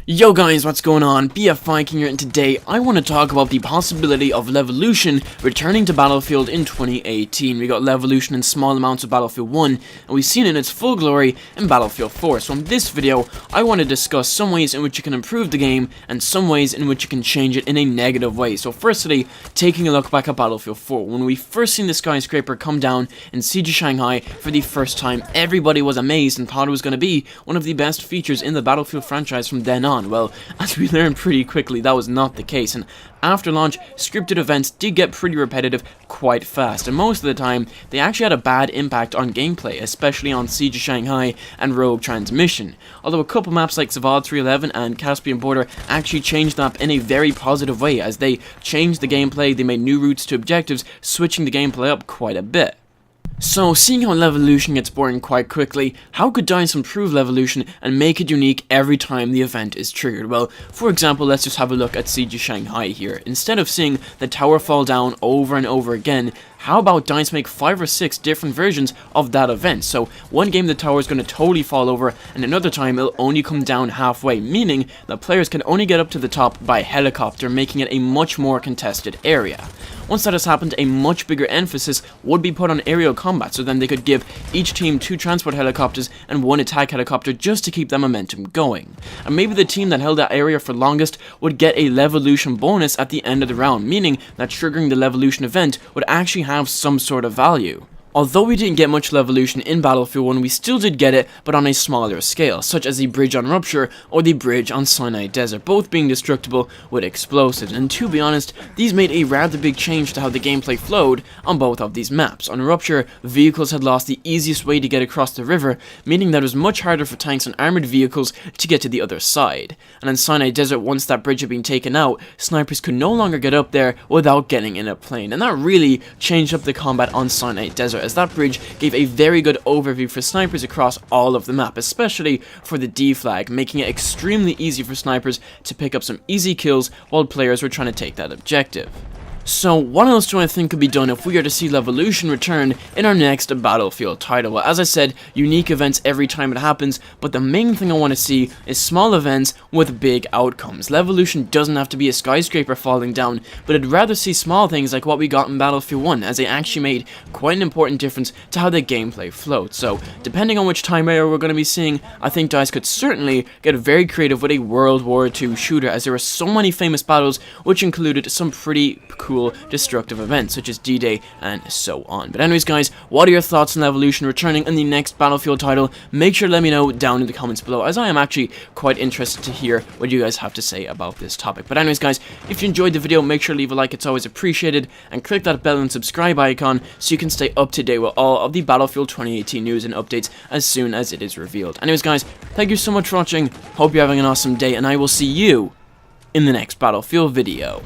Yo guys, what's going on? BFViking here, and today I want to talk about the possibility of Levolution returning to Battlefield in 2018. We got Levolution in small amounts of Battlefield 1, and we've seen it in its full glory in Battlefield 4. So in this video, I want to discuss some ways in which you can improve the game, and some ways in which you can change it in a negative way. So firstly, taking a look back at Battlefield 4. When we first seen the skyscraper come down in Siege of Shanghai for the first time, everybody was amazed and thought it was going to be one of the best features in the Battlefield franchise from then on. Well, as we learned pretty quickly, that was not the case, and after launch, scripted events did get pretty repetitive quite fast, and most of the time, they actually had a bad impact on gameplay, especially on Siege of Shanghai and Rogue Transmission. Although a couple maps like Zavod 311 and Caspian Border actually changed that in a very positive way, as they changed the gameplay, they made new routes to objectives, switching the gameplay up quite a bit. So, seeing how Levolution gets boring quite quickly, how could DICE improve Levolution and make it unique every time the event is triggered? Well, for example, let's just have a look at Siege of Shanghai here. Instead of seeing the tower fall down over and over again, how about DICE make 5 or 6 different versions of that event? So, one game the tower is going to totally fall over, and another time it'll only come down halfway, meaning that players can only get up to the top by helicopter, making it a much more contested area. Once that has happened, a much bigger emphasis would be put on aerial combat, so then they could give each team 2 transport helicopters and 1 attack helicopter just to keep that momentum going. And maybe the team that held that area for longest would get a Levolution bonus at the end of the round, meaning that triggering the Levolution event would actually have some sort of value. Although we didn't get much Levolution in Battlefield 1, we still did get it, but on a smaller scale, such as the bridge on Rupture or the bridge on Sinai Desert, both being destructible with explosives. And to be honest, these made a rather big change to how the gameplay flowed on both of these maps. On Rupture, vehicles had lost the easiest way to get across the river, meaning that it was much harder for tanks and armoured vehicles to get to the other side. And on Sinai Desert, once that bridge had been taken out, snipers could no longer get up there without getting in a plane. And that really changed up the combat on Sinai Desert, as that bridge gave a very good overview for snipers across all of the map, especially for the D flag, making it extremely easy for snipers to pick up some easy kills while players were trying to take that objective. So, what else do I think could be done if we are to see Levolution return in our next Battlefield title? Well, as I said, unique events every time it happens, but the main thing I want to see is small events with big outcomes. Levolution doesn't have to be a skyscraper falling down, but I'd rather see small things like what we got in Battlefield 1, as they actually made quite an important difference to how the gameplay flowed. So, depending on which time era we're going to be seeing, I think DICE could certainly get very creative with a World War II shooter, as there were so many famous battles which included some pretty cool destructive events such as D-Day and so on. But anyways guys, what are your thoughts on Levolution returning in the next Battlefield title? Make sure to let me know down in the comments below, as I am actually quite interested to hear what you guys have to say about this topic. But anyways guys, if you enjoyed the video, make sure to leave a like, it's always appreciated, and click that bell and subscribe icon so you can stay up to date with all of the Battlefield 2018 news and updates as soon as it is revealed. Anyways guys, thank you so much for watching, hope you're having an awesome day, and I will see you in the next Battlefield video.